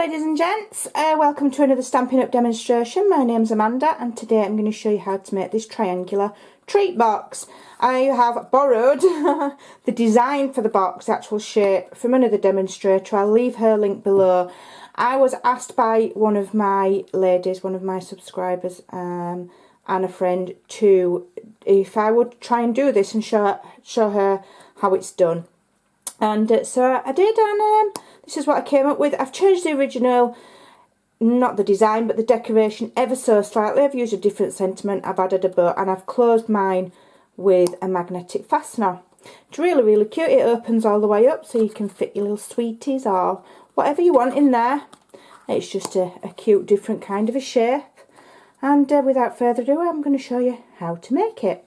ladies and gents, welcome to another Stampin' Up demonstration. My name's Amanda and today I'm going to show you how to make this triangular treat box. I have borrowed the design for the box, the actual shape, from another demonstrator. I'll leave her link below. I was asked by one of my ladies, one of my subscribers, and a friend, if I would try and do this and show her how it's done. And so I did, and this is what I came up with. I've changed the original, not the design, but the decoration ever so slightly. I've used a different sentiment. I've added a bow, and I've closed mine with a magnetic fastener. It's really, really cute. It opens all the way up, so you can fit your little sweeties or whatever you want in there. It's just a cute, different kind of a shape. And without further ado, I'm going to show you how to make it.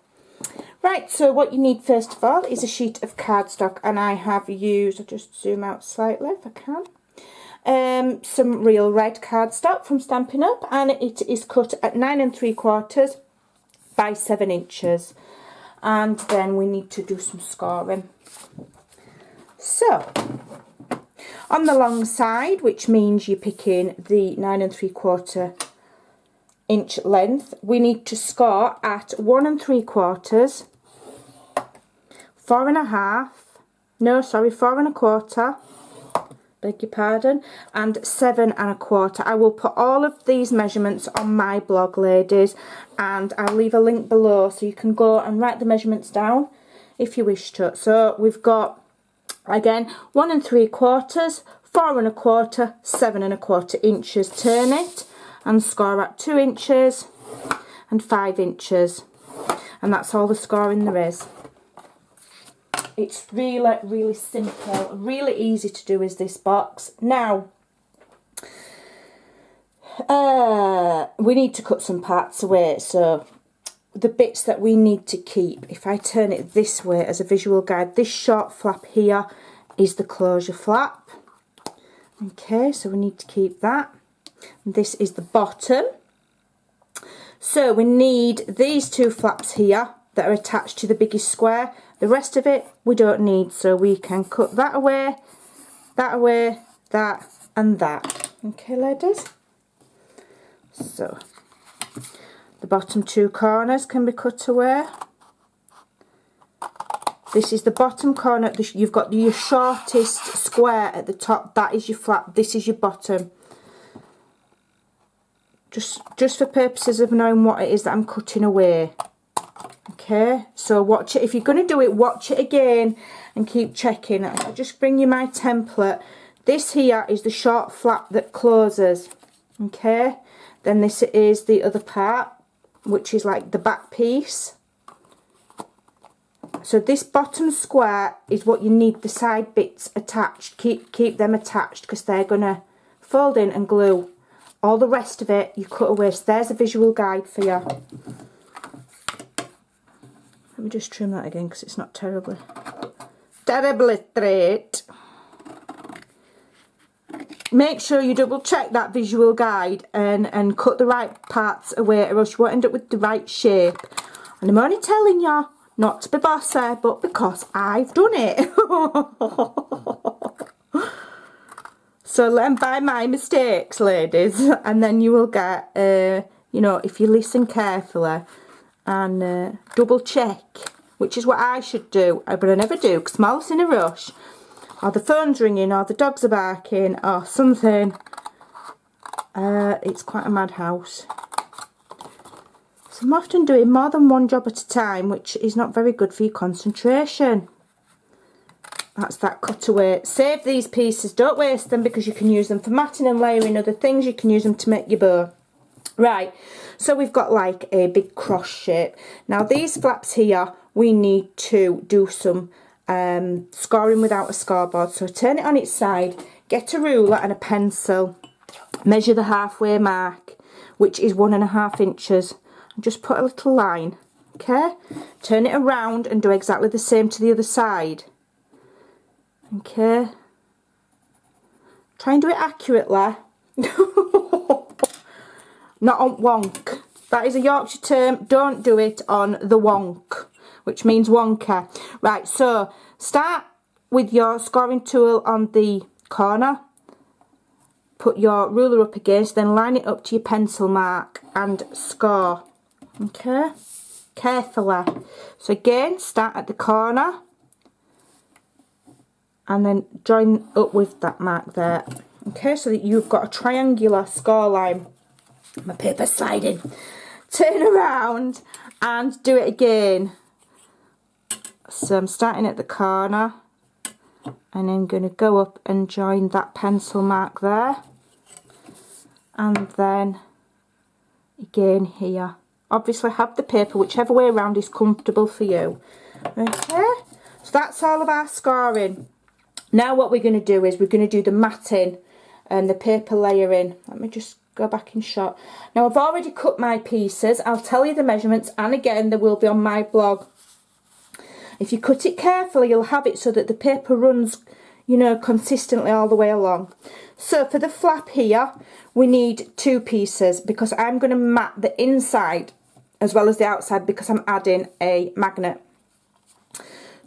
Right, so what you need first of all is a sheet of cardstock, and I have used, I'll just zoom out slightly if I can, some real red cardstock from Stampin' Up, and it is cut at 9 3/4 by 7 inches. And then we need to do some scoring. So, on the long side, which means you're picking the 9 3/4 inch length, we need to score at 1 3/4, 4 1/2, no sorry, 4 1/4, beg your pardon, and 7 1/4. I will put all of these measurements on my blog, ladies, and I'll leave a link below so you can go and write the measurements down if you wish to. So we've got, again, 1 3/4, 4 1/4, 7 1/4 inches. Turn it and score at 2 inches and 5 inches, and that's all the scoring there is. It's really, really simple, really easy to do is this box. Now, we need to cut some parts away, so the bits that we need to keep, if I turn it this way as a visual guide, this short flap here is the closure flap. Okay, so we need to keep that. This is the bottom. So we need these two flaps here that are attached to the biggest square. The rest of it we don't need, so we can cut that away, that and that. Okay, ladies? So the bottom two corners can be cut away. This is the bottom corner. You've got your shortest square at the top. That is your flap. This is your bottom. Just for purposes of knowing what it is that I'm cutting away. Okay, so watch it. If you're going to do it, watch it again and keep checking. I'll just bring you my template. This here is the short flap that closes. Okay, then this is the other part, which is like the back piece. So this bottom square is what you need the side bits attached. Keep them attached because they're going to fold in and glue. All the rest of it you cut away. So there's a visual guide for you. Let me just trim that again because it's not terribly straight. Make sure you double check that visual guide and cut the right parts away, or else you won't end up with the right shape. And I'm only telling you not to be bossy, but because I've done it. So learn by my mistakes, ladies, and then you will get, you know, if you listen carefully and double check, which is what I should do, but I never do because I'm always in a rush, or the phone's ringing, or the dogs are barking, or something. It's quite a madhouse. So I'm often doing more than one job at a time, which is not very good for your concentration. That's that cutaway. Save these pieces, don't waste them, because you can use them for matting and layering other things. You can use them to make your bow. Right, so we've got like a big cross shape. Now these flaps here, we need to do some scoring without a scoreboard. So turn it on its side, get a ruler and a pencil, measure the halfway mark, which is 1 1/2 inches, and just put a little line. Okay, turn it around and do exactly the same to the other side. Okay, try and do it accurately. Not on wonk. That is a Yorkshire term. Don't do it on the wonk, which means wonker. Right, so start with your scoring tool on the corner. put your ruler up against, then line it up to your pencil mark and score. Okay, carefully. So again, start at the corner and then join up with that mark there. Okay, so that you've got a triangular score line. My paper's sliding. Turn around and do it again. So I'm starting at the corner and I'm going to go up and join that pencil mark there, and then again here. Obviously have the paper whichever way around is comfortable for you. Okay, so that's all of our scoring. Now what we're going to do is we're going to do the matting and the paper layering. Let me just go back in shot. Now I've already cut my pieces. I'll tell you the measurements, and again they will be on my blog. If you cut it carefully, you'll have it so that the paper runs, you know, consistently all the way along. So for the flap here, we need 2 pieces because I'm going to mat the inside as well as the outside because I'm adding a magnet.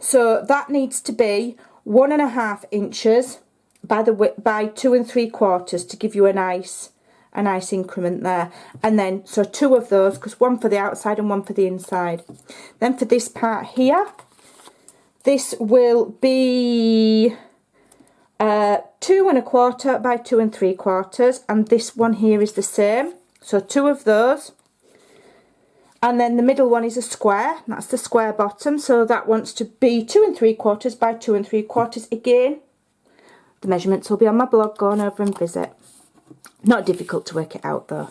So that needs to be 1.5 inches by 2 3/4 to give you a nice increment there. And then so 2 of those, because 1 for the outside and 1 for the inside. Then for this part here, this will be 2 1/4 by 2 3/4, and this one here is the same. So 2 of those, and then the middle one is a square. That's the square bottom, so that wants to be 2 3/4 by 2 3/4 again. The measurements will be on my blog. Go on over and visit. Not difficult to work it out though.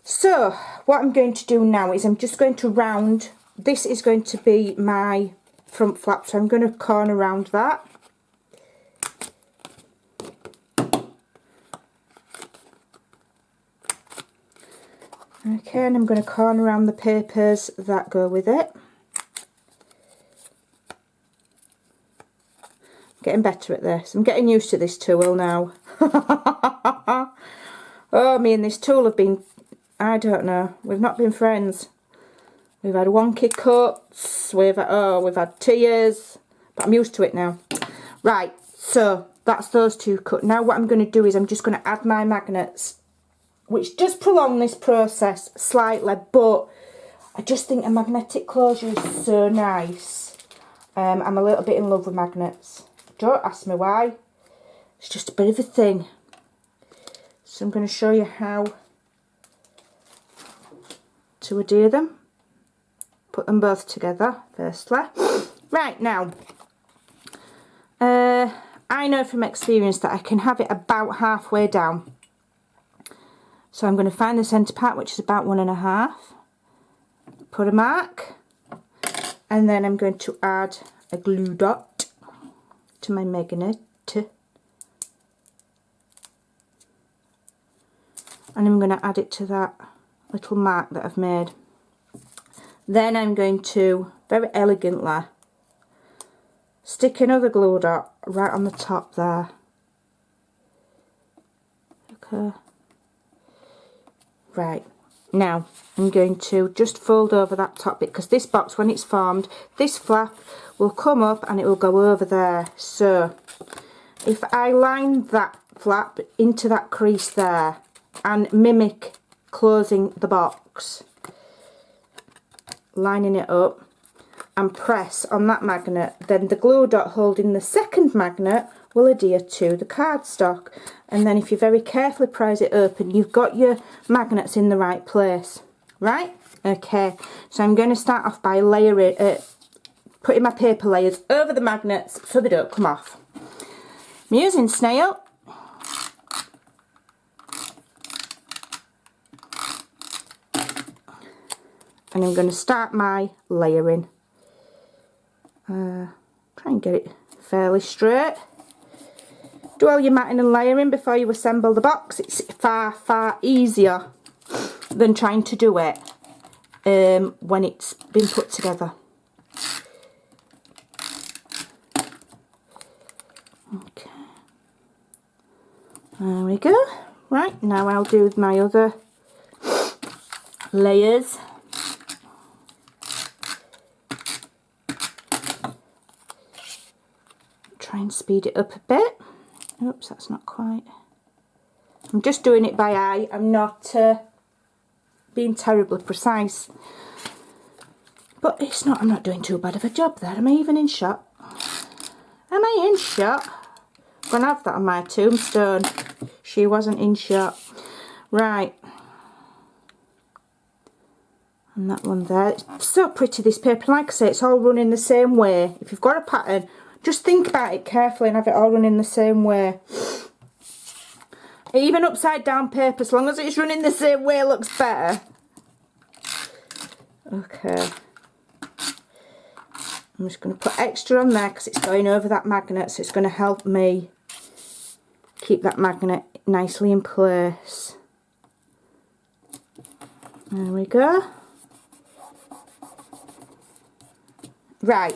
So what I'm going to do now is I'm just going to round. This is going to be my front flap, so I'm going to corner round that. Okay, and I'm going to corner around the papers that go with it. Getting better at this. I'm getting used to this tool now. Oh, me and this tool have been, I don't know, we've not been friends. We've had wonky cuts, we've had tears, but I'm used to it now. Right, so that's those 2 cut. Now what I'm going to do is I'm just going to add my magnets, which does prolong this process slightly, but I just think a magnetic closure is so nice. I'm a little bit in love with magnets. Don't ask me why. It's just a bit of a thing. So I'm going to show you how to adhere them. Put them both together firstly. Right, now I know from experience that I can have it about halfway down. So I'm going to find the centre part, which is about 1.5. Put a mark, and then I'm going to add a glue dot to my magnet. And I'm going to add it to that little mark that I've made. Then I'm going to very elegantly stick another glue dot right on the top there. Okay. Right, now I'm going to just fold over that top bit, because this box, when it's formed, this flap will come up and it will go over there. So if I line that flap into that crease there and mimic closing the box, lining it up and press on that magnet, then the glue dot holding the second magnet will adhere to the cardstock. And then if you very carefully prise it open, you've got your magnets in the right place. Right? Okay, so I'm going to start off by layering putting my paper layers over the magnets so they don't come off. I'm using snail. And I'm going to start my layering. Try and get it fairly straight. Do all your matting and layering before you assemble the box. It's far easier than trying to do it when it's been put together. Okay, there we go. Right, now I'll do my other layers. Try and speed it up a bit. Oops, that's not quite. I'm just doing it by eye. I'm not being terribly precise. But it's not, I'm not doing too bad of a job there. Am I even in shot? Am I in shot? I'm going to have that on my tombstone. She wasn't in shot. Right. And that one there. It's so pretty, this paper. Like I say, it's all running the same way. If you've got a pattern, just think about it carefully and have it all running the same way. Even upside down paper, as long as it's running the same way, looks better. Okay. I'm just going to put extra on there because it's going over that magnet, so it's going to help me keep that magnet nicely in place. There we go. Right,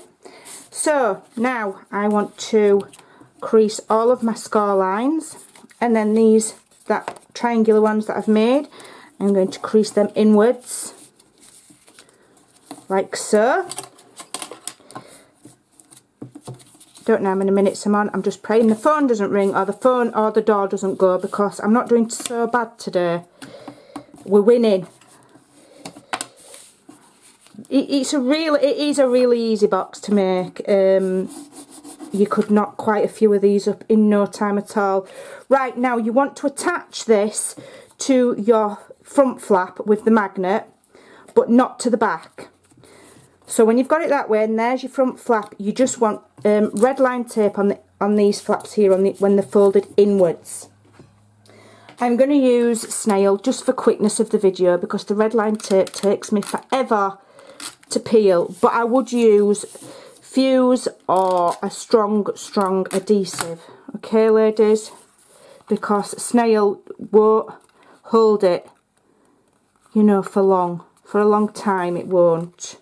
so now I want to crease all of my score lines, and then these, that triangular ones that I've made, I'm going to crease them inwards, like so. Don't know how many minutes I'm on. I'm just praying the phone doesn't ring or the phone or the door doesn't go, because I'm not doing so bad today. We're winning. It is a really easy box to make. You could knock quite a few of these up in no time at all. Right, now you want to attach this to your front flap with the magnet, but not to the back. So when you've got it that way and there's your front flap, you just want red line tape on these flaps here when they're folded inwards. I'm going to use snail just for quickness of the video, because the red line tape takes me forever to peel, but I would use fuse or a strong adhesive, okay ladies, because snail won't hold it, you know, for a long time. It won't.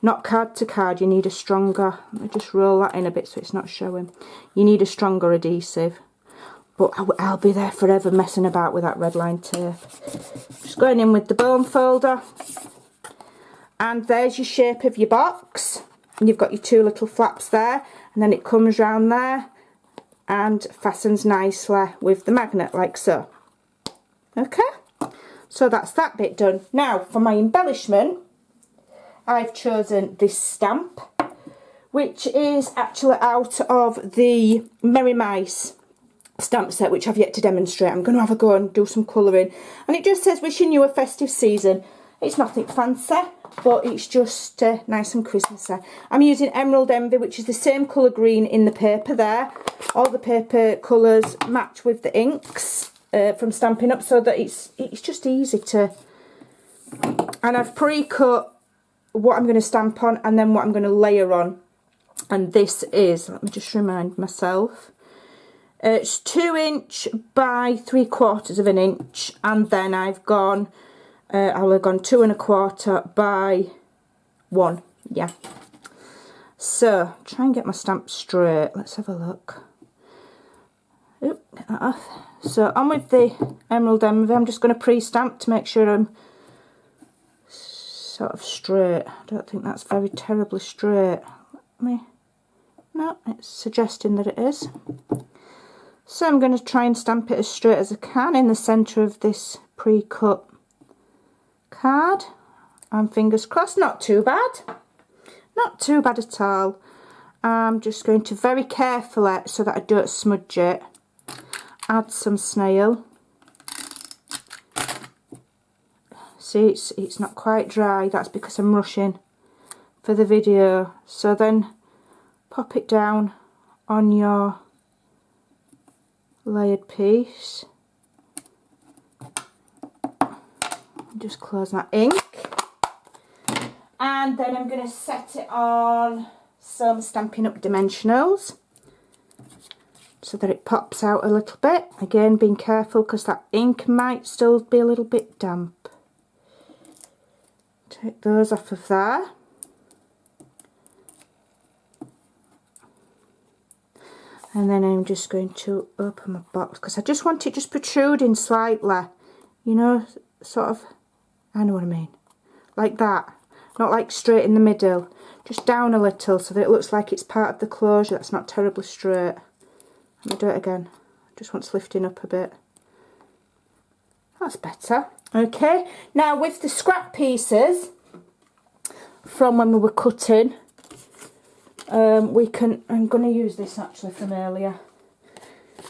Not card to card, you need a stronger, let me just roll that in a bit so it's not showing. You need a stronger adhesive, but I'll be there forever messing about with that red line tape. Just going in with the bone folder. And there's your shape of your box. And you've got your two little flaps there, and then it comes round there and fastens nicely with the magnet like so. Okay, so that's that bit done. Now for my embellishment, I've chosen this stamp, which is actually out of the Merry Mice stamp set, which I've yet to demonstrate. I'm going to have a go and do some colouring, and it just says wishing you a festive season. It's nothing fancy, but it's just nice and Christmassy. I'm using Emerald Envy, which is the same colour green in the paper there. All the paper colours match with the inks from Stampin' Up, so that it's just easy to... And I've pre-cut what I'm going to stamp on and then what I'm going to layer on. And this is, let me just remind myself, it's 2 inch by 3/4 of an inch, and then I've gone... I'll have gone 2 1/4 by 1, yeah. So, try and get my stamp straight. Let's have a look. Oop, get that off. So, on with the Emerald Envy. I'm just going to pre-stamp to make sure I'm sort of straight. I don't think that's very terribly straight. No, it's suggesting that it is. So, I'm going to try and stamp it as straight as I can in the centre of this pre-cut card, and fingers crossed, not too bad, not too bad at all. I'm just going to very carefully, so that I don't smudge it, add some snail. See, it's not quite dry, that's because I'm rushing for the video. So then pop it down on your layered piece. Just close that ink, and then I'm going to set it on some Stampin' Up dimensionals so that it pops out a little bit. Again, being careful because that ink might still be a little bit damp. Take those off of there. And then I'm just going to open my box because I just want it just protruding slightly, you know, sort of. I know what I mean, like that, not like straight in the middle, just down a little so that it looks like it's part of the closure. That's not terribly straight. Let me do it again, just wants lifting up a bit. That's better. Okay, now with the scrap pieces from when we were cutting, I'm going to use this actually from earlier.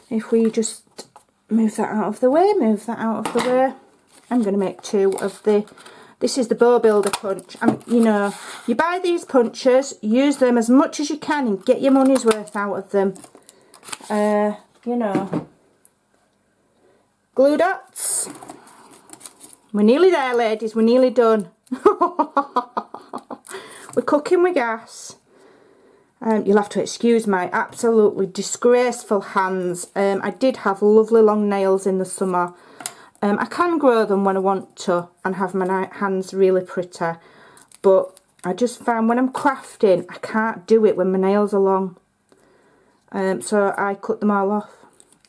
If we just move that out of the way, I'm going to make 2 of this is the bow builder punch. You know, you buy these punches, use them as much as you can and get your money's worth out of them. You know, glue dots. We're nearly there, ladies, we're nearly done. We're cooking with gas. You'll have to excuse my absolutely disgraceful hands. I did have lovely long nails in the summer. I can grow them when I want to and have my hands really pretty, but I just found when I'm crafting I can't do it when my nails are long. So I cut them all off,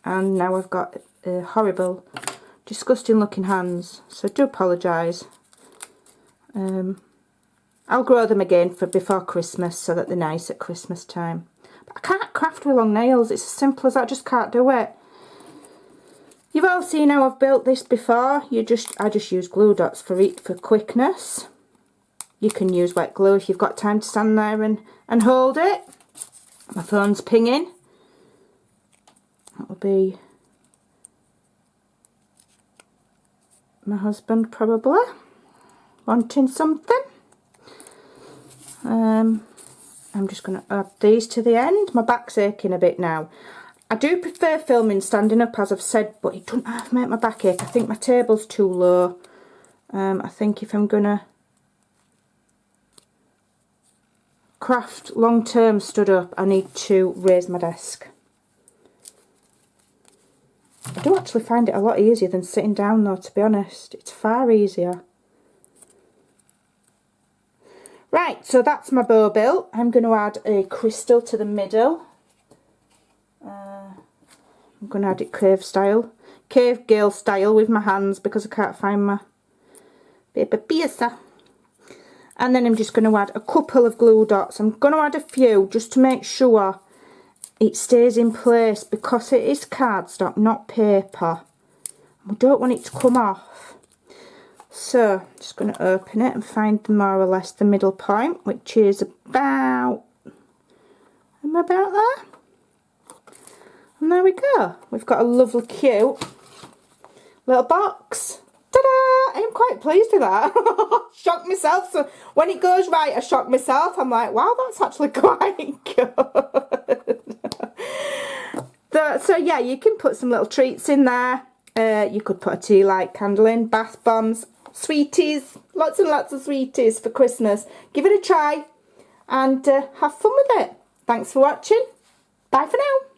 and now I've got horrible, disgusting looking hands, so I do apologise. I'll grow them again for before Christmas so that they're nice at Christmas time. But I can't craft with long nails, it's as simple as that, I just can't do it. You've all seen how I've built this before. I just use glue dots for quickness. You can use wet glue if you've got time to stand there and hold it. My phone's pinging. That will be my husband probably wanting something. I'm just going to add these to the end. My back's aching a bit now. I do prefer filming standing up, as I've said, but it doesn't have to make my back ache. I think my table's too low. I think if I'm going to craft long term stood up, I need to raise my desk. I do actually find it a lot easier than sitting down though, to be honest. It's far easier. Right, so that's my bow built. I'm going to add a crystal to the middle. I'm going to add it cave girl style with my hands because I can't find my paper piercer. And then I'm just going to add a couple of glue dots. I'm going to add a few just to make sure it stays in place because it is cardstock, not paper. We don't want it to come off. So I'm just going to open it and find more or less the middle point, which is about there. And there we go. We've got a lovely cute little box. Ta-da! I'm quite pleased with that. Shocked myself. So when it goes right, I shock myself. I'm like, wow, that's actually quite good. So yeah, you can put some little treats in there. You could put a tea light candle in, bath bombs, sweeties, lots and lots of sweeties for Christmas. Give it a try and have fun with it. Thanks for watching. Bye for now.